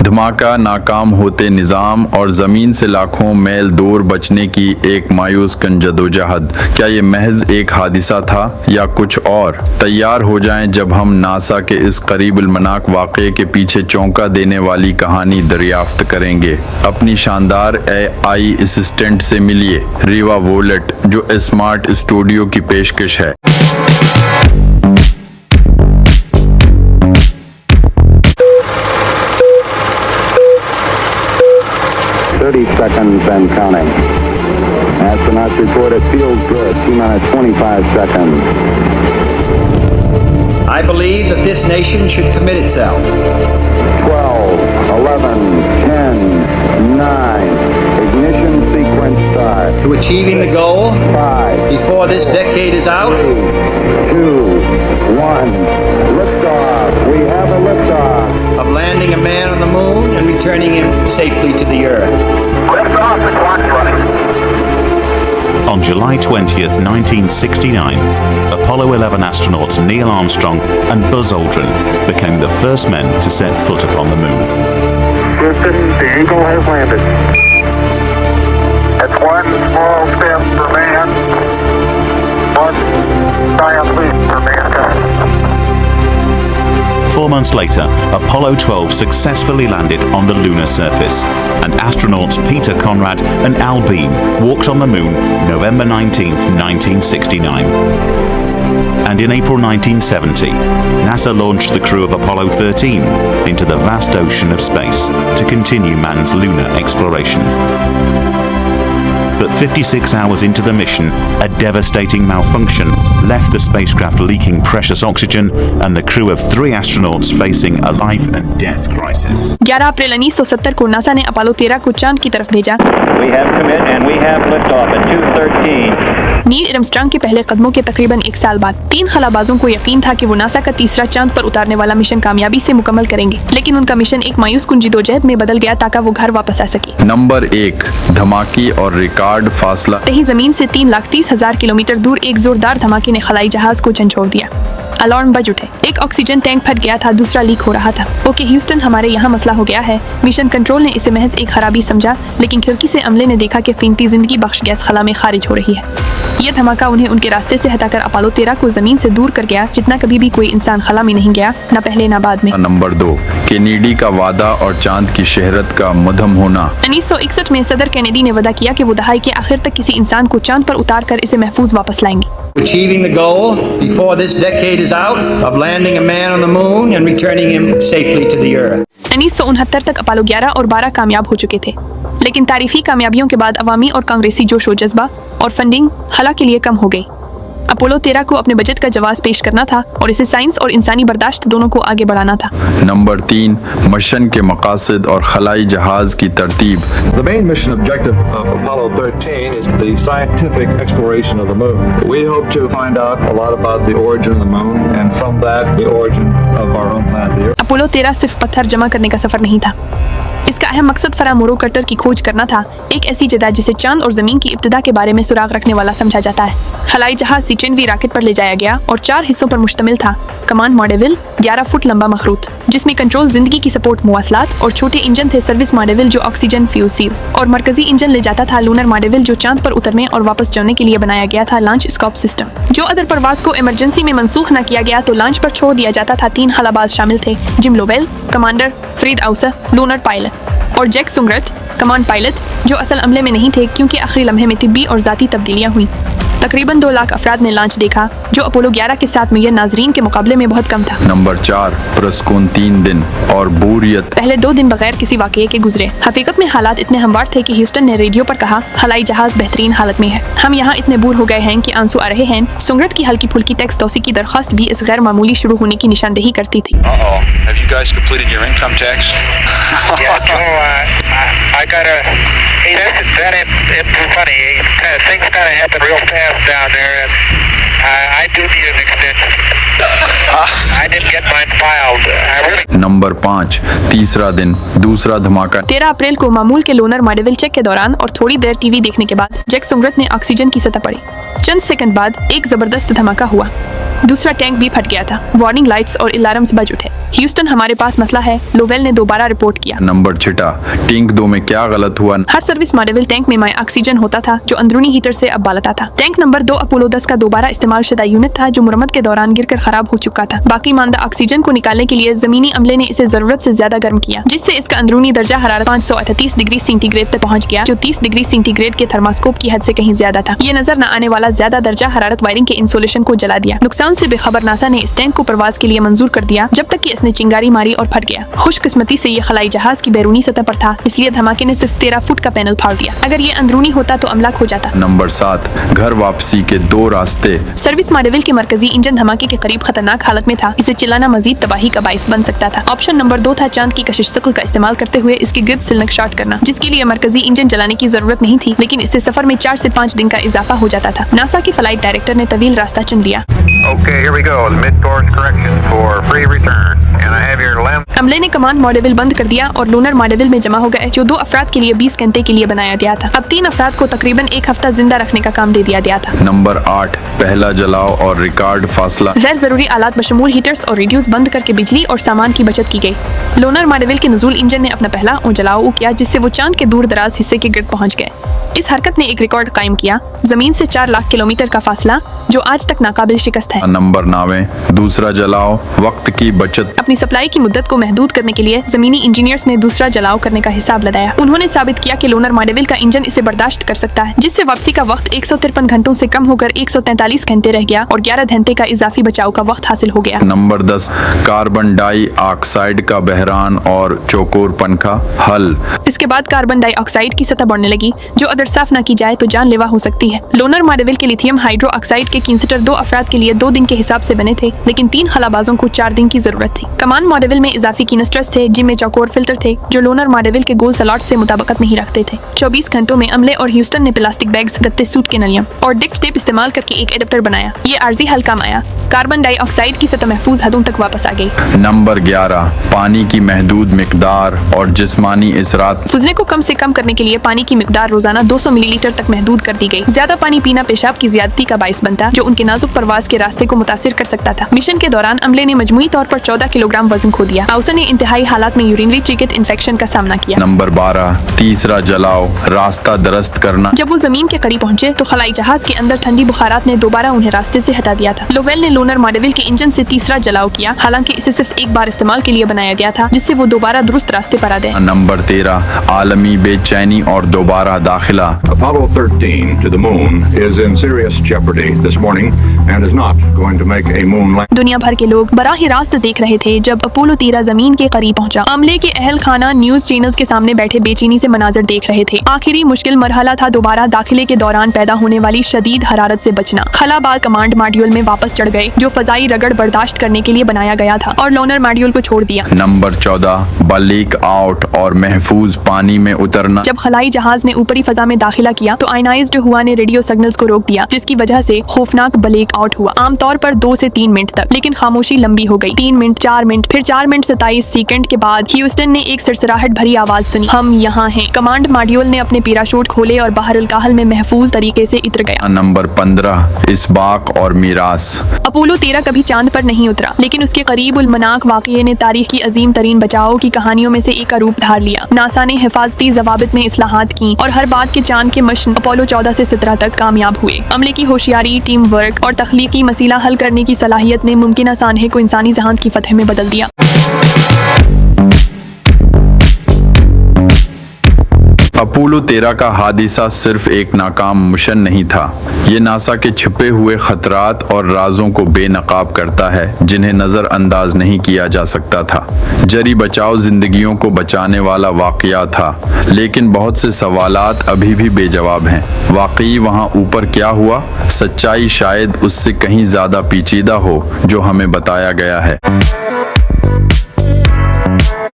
دھماکہ ناکام ہوتے نظام اور زمین سے لاکھوں میل دور بچنے کی ایک مایوس کن جدوجہد. کیا یہ محض ایک حادثہ تھا یا کچھ اور؟ تیار ہو جائیں جب ہم ناسا کے اس قریب المناک واقعے کے پیچھے چونکا دینے والی کہانی دریافت کریں گے. اپنی شاندار AI اسسٹنٹ سے ملیے، ریوا وولٹ، جو اسمارٹ اسٹوڈیو کی پیشکش ہے. 30 seconds and counting. Astronauts report it feels good. T-minus 25 seconds. I believe that this nation should commit itself 12, 11, 10, 9. Ignition sequence start. to achieving the goal 5, before this decade is out 3, 2, 1. Liftoff. We have a liftoff. of landing a man on the moon and returning him safely to the Earth. Liftoff. The clock's running. On July 20th, 1969, Apollo 11 astronauts Neil Armstrong and Buzz Aldrin became the first men to set foot upon the moon. Houston, the Eagle has landed. It's one small step for man, one giant leap for mankind. 4 months later, Apollo 12 successfully landed on the lunar surface, and astronauts Peter Conrad and Al Bean walked on the moon November 19th, 1969. And in April 1970, NASA launched the crew of Apollo 13 into the vast ocean of space to continue man's lunar exploration. But 56 hours into the mission, a devastating malfunction left the spacecraft leaking precious oxygen and the crew of 3 astronauts facing a life and death crisis. 11 अप्रैल 1970 को NASA ने Apollo 13 को चांद की तरफ भेजा. We have commit and we have liftoff at 2:13. Neil Armstrong के पहले कदमों के तकरीबन 1 साल बाद 3 खलाबाजों को यकीन था कि वो नासा का तीसरा चांद पर उतारने वाला मिशन कामयाबी से मुकम्मल करेंगे, लेकिन उनका मिशन एक मायूस कुन जदोजहद में बदल गया ताकि वो घर वापस आ सके. नंबर 1, धमाके और रिकॉर्ड फासला. तही जमीन से 3,30,000 किलोमीटर दूर एक जोरदार धमाके ने खलाई जहाज को झंझोड़ दिया. अलार्म बज उठे. एक ऑक्सीजन टैंक फट गया था, दूसरा लीक हो रहा था. ओके ह्यूस्टन, हमारे यहाँ मसला हो गया है. मिशन कंट्रोल ने इसे महज एक खराबी समझा, लेकिन खिड़की से अमले ने देखा कि कीमती जिंदगी बख्श गैस खला में खारिज हो रही है. यह धमाका उन्हें उनके रास्ते से हटाकर अपोलो 13 को जमीन से दूर कर गया, जितना कभी भी कोई इंसान खला में नहीं गया, न पहले न बाद में. नंबर 2, केनेडी का वादा और चांद की शहरत का मधम होना. 1961 में सदर केनेडी ने वादा किया कि वो दहाई के आखिर तक किसी इंसान को चांद पर उतार कर इसे महफूज वापस लाएंगे. Achieving the goal before this decade is out of landing a man on the moon and returning him safely to the Earth. 1969 तक अपोलो 11 और 12 कामयाब हो चुके थे, लेकिन तारीफी कामयाबियों के बाद अवामी और कांग्रेसी जोश व जज्बा और फंडिंग हला के लिए कम हो गई. अपोलो 13 को अपने बजट का जवाब पेश करना था और इसे साइंस और इंसानी बर्दाश्त दोनों को आगे बढ़ाना था. नंबर 3, मिशन के मकासद और खलाई जहाज की तरतीब. The main mission objective of Apollo 13 is the scientific exploration of the moon. We hope to find out a lot about the origin of the moon and from that the origin of our own planet, the Earth. Apollo 13 सिर्फ पत्थर जमा करने का सफर नहीं था. इसका अहम मकसद फरामोरो कटर की खोज करना था, एक ऐसी जगह जिसे चांद और जमीन की इब्तिदा के बारे में सुराग रखने वाला समझा जाता है. खलाई जहाज C-10V रॉकेट पर ले जाया गया और 4 हिस्सों पर मुश्तमिल था. कमांड मॉडेविल 11 फुट लंबा मखरूत, जिसमें कंट्रोल जिंदगी की सपोर्ट मुवासलात और छोटे इंजन थे सर्विस मॉडेविल जो ऑक्सीजन फ्यूज सील्स, और मरकजी इंजन ले जाता था लूनर मॉडेविल जो चांद पर उतरने और वापस जाने के लिए बनाया गया था लॉन्च स्कोप सिस्टम. जो अदर परवाज को इमरजेंसी में मनसूख न किया गया तो लॉन्च पर छोड़ दिया जाता था. 3 खलाबाज शामिल थे: जिम लोवेल, कमांडर फ्रीड आउसर, लूनर पायलट, और जैक सुंगरट, कमांड पायलट, जो असल अमले में नहीं थे क्योंकि आखिरी लम्हे में तिब्बी और ज़ाती तब्दीलियाँ हुई. तकरीबन 2 लाख अफराद ने लॉन्च देखा, जो अपोलो 11 के साथ में नाजरीन के मुकाबले में बहुत कम था. नंबर 4, पुरस्कून 3 दिन और बोरियत. पहले 2 दिन बगैर किसी वाक़ये के गुजरे. हकीकत में हालात इतने हमवार थे कि ह्यूस्टन ने रेडियो पर कहा, हवाई जहाज बेहतरीन हालत में है, हम यहाँ इतने बूर हो गए हैं कि आंसू आ रहे हैं. सुंगरट की हल्की फुल्की टैक्स तौसी की दरख्वास्त भी इस गैर मामूली शुरू होने की निशानदेही करती थी. Have you guys completed your income tax? Yeah, so I gotta. Hey, it's funny. Things kind of happen real fast down there, and I do need an extension. I didn't get mine filed. I really. Number 5, तीसरा दिन, दूसरा धमाका. 13 अप्रैल को मामूल के loner मॉडेविल check के दौरान और थोड़ी देर टीवी देखने के बाद जैक सुंगरट ने ऑक्सीजन की सतह पढ़ी. चंद सेकंड बाद एक जबरदस्त धमाका हुआ. दूसरा टैंक भी फट गया था. वार्निंग लाइट्स और अलार्म्स बज उठे. ह्यूस्टन, हमारे हमारे पास मसला है, लोवेल ने दोबारा रिपोर्ट किया। नंबर 6, टैंक 2 में क्या गलत हुआ? हर सर्विस मॉडेल टैंक में माया ऑक्सीजन होता था जो अंदरूनी हीटर से अब बालता था। टैंक नंबर 2 अपोलो 10 का दोबारा इस्तेमाल शुदा यूनिट था जो मुरम्मत के दौरान गिरकर खराब हो चुका था। बाकी मानदा ऑक्सीजन को निकालने के लिए जमीनी अमले ने इसे जरूरत से ज्यादा गर्म किया, जिससे इसका अंदरूनी दर्जा हरारत 538 डिग्री सेंटीग्रेड तक पहुंच गया, जो 30 डिग्री सेंटीग्रेड के थर्मास्कोप की हद से कहीं ज्यादा था। ये नजर न आने वाला ज्यादा दर्जा हरारत वायरिंग के इंसुलेशन को जला दिया। नुकसान से बेखबर नासा ने इस टैंक को परवाज के लिए मंजूर कर दिया जब तक कि इसने चिंगारी मारी और फट गया। खुशकिस्मती से ये खलाई जहाज की बैरूनी सतह पर था, इसलिए धमाके ने सिर्फ 13 फुट का पैनल फाड़ दिया। अगर ये अंदरूनी होता तो अमलाक हो जाता। नंबर 7, घर वापसी के 2 रास्ते। सर्विस मॉडेल के मरकजी इंजन धमाके के करीब खतरनाक हालत में था, इसे चिल्लाना मजीद तबाही का बाइस बन सकता था। ऑप्शन नंबर 2 था चांद की कशिश शक्ल का इस्तेमाल करते हुए इसके गिर्द सिलनक शॉट करना, जिसके लिए मरकजी इंजन जलाने की जरूरत नहीं थी, लेकिन इससे सफर में 4 से 5 दिन का इजाफा हो जाता था। नासा के फ्लाइट डायरेक्टर ने तवील रास्ता चुन लिया। Okay, here we go. The mid-course correction for free return. And I have your LEM. अमले ने कमांड मॉडेल बंद कर दिया और लूनर मॉडेल में जमा हो गए, जो 2 अफराद के लिए 20 घंटे के लिए बनाया गया था। अब 3 अफराद को तकरीबन 1 हफ्ता जिंदा रखने का काम दे दिया गया था। नंबर 8, पहला जलाओ और रिकॉर्ड फासला। गैर जरूरी आलात बशमूल हीटर्स और रेडियोस बंद करके बिजली और सामान की बचत की गई। लोनर मॉडेल के नजूल इंजन ने अपना पहला जलाओ किया, जिससे वो चांद के दूर दराज हिस्से के गिर्द पहुंच गए। इस हरकत ने एक रिकॉर्ड कायम किया, जमीन से 4 लाख किलोमीटर का फासला, जो आज तक नाकाबिल शिकस्त है। नंबर 9, दूसरा जलाओ, वक्त की बचत। अपनी सप्लाई की मुद्दत को महदूद करने के लिए जमीनी इंजीनियर्स ने दूसरा जलाओ करने का हिसाब लगाया। उन्होंने साबित किया कि लोनर मॉडेल का इंजन इसे बर्दाश्त कर सकता है, जिससे वापसी का वक्त 153 घंटों से कम होकर 143 घंटे रह गया और 11 घंटे का इजाफी बचाव का वक्त हासिल हो गया। नंबर 10, कार्बन डाइऑक्साइड का बहरान और चौकोर पंखा हल। इसके बाद कार्बन डाइऑक्साइड की सतह बढ़ने लगी, जो अगर साफ न की जाए तो जानलेवा हो सकती है। लोनर मॉडेल के लिथियम हाइड्रो ऑक्साइड के कैंसिटर 2 अफराद के लिए 2 दिन के हिसाब से बने थे, लेकिन 3 खलाबाजों को 4 दिन की जरूरत थी। कमांड मॉडेल में इजाफी कीनस्टर्स थे, जिनमें चौकोर फिल्टर थे, जो लोनर मॉडेल के गोल स्लॉट से मुताबिकत नहीं रखते थे। 24 घंटों में अमले और ह्यूस्टन ने प्लास्टिक बैग्स, गत्ते सूट के नलियां और डिक्ट टेप इस्तेमाल करके एक एडेप्टर बनाया। ये आर्जी हल काम आया। कार्बन डाइऑक्साइड की सतह महफूज हदों तक वापस आ गई। नंबर 11, पानी की महदूद मिकदार और जिस्मानी इसरात। फुजले को कम से कम करने के लिए पानी की मिकदार रोजाना 200 मिलीलीटर तक महदूद कर दी गई। ज्यादा पानी पीना पेशाब की ज्यादती का बाइस बनता, जो उनके नाजुक परवाज के रास्ते को मुतासिर कर सकता था। मिशन के दौरान अमले ने मजमूई तौर पर 14 किलोग्राम वजन खो दिया। आउसा ने इंतहाई हालात में यूरिनरी ट्रैक्ट इन्फेक्शन का सामना किया। नंबर 12, तीसरा जलाओ, रास्ता दरस्त करना। जब वो जमीन के करीब पहुंचे तो खलाई जहाज के अंदर ठंडी बुखारात ने दोबारा उन्हें रास्ते से हटा दिया था। लोवेल ने लोनर मॉडेल के इंजन से तीसरा जलाओ किया, हालांकि इसे सिर्फ एक बार इस्तेमाल के लिए बनाया गया था, जिससे वो दोबारा दुरुस्त रास्ते पर आ गए। नंबर 13, आलमी बेचैनी और दोबारा दाखिला। Apollo 13 to the moon is in serious jeopardy this morning and is not going to make a moon landing. दुनिया भर के लोग बराह रास्त देख रहे थे जब अपोलो 13 जमीन के करीब पहुंचा। अमले के अहल खाना न्यूज चैनल्स के सामने बैठे बेचैनी से मनाजर देख रहे थे। आखिरी मुश्किल मरहला था दोबारा दाखिले के दौरान पैदा होने वाली शदीद हरारत से बचना। खलाबाज कमांड मॉड्यूल में वापस चढ़ गए, जो फजाई रगड़ बर्दाश्त करने के लिए बनाया गया था, और लोनर मॉड्यूल को छोड़ दिया। नंबर 14, बलीक आउट और महफूज पानी में उतरना। जब खलाई जहाज ने ऊपरी फजा में दाखिला किया तो आयनाइज्ड हुआ ने रेडियो सिग्नल्स को रोक दिया, जिसकी वजह से खौफनाक ब्लेक आउट हुआ, आमतौर पर 2 से 3 मिनट तक। लेकिन खामोशी लंबी हो गई। 3 मिनट, 4 मिनट, फिर 4 मिनट 27 सेकंड के बाद ह्यूस्टन ने एक सरसराहट भरी आवाज सुनी, हम यहाँ हैं। कमांड मॉड्यूल ने अपने पैराशूट खोले और बहरुल काहल में महफूज तरीके से उतर गया। नंबर 15, इसबाक और मीरास। अपोलो 13 कभी चांद पर नहीं उतरा, लेकिन उसके करीब उल मनाक वाक़ये ने तारीख की अजीम तरीन बचाओ की कहानियों में से एक का रूप धार लिया। नासा ने हिफाजती जवाबित में इस्लाहात की और हर बात के चांद के मिशन अपोलो 14 से 17 तक कामयाब हुए। अमले की होशियारी, टीम वर्क और तख्लीकी मसीला हल करने की सलाहियत ने मुमकिन सानहे को इंसानी जहान की फतह में बदल दिया। अपोलो 13 का हादिसा सिर्फ एक नाकाम मिशन नहीं था, ये नासा के छिपे हुए खतरात और राजों को बेनकाब करता है, जिन्हें नज़रअंदाज नहीं किया जा सकता था। जरी बचाओ जिंदगियों को बचाने वाला वाक़या था, लेकिन बहुत से सवालात अभी भी बेजवाब हैं। वाकई वहाँ ऊपर क्या हुआ? सच्चाई शायद उससे कहीं ज़्यादा पेचीदा हो जो हमें बताया गया है।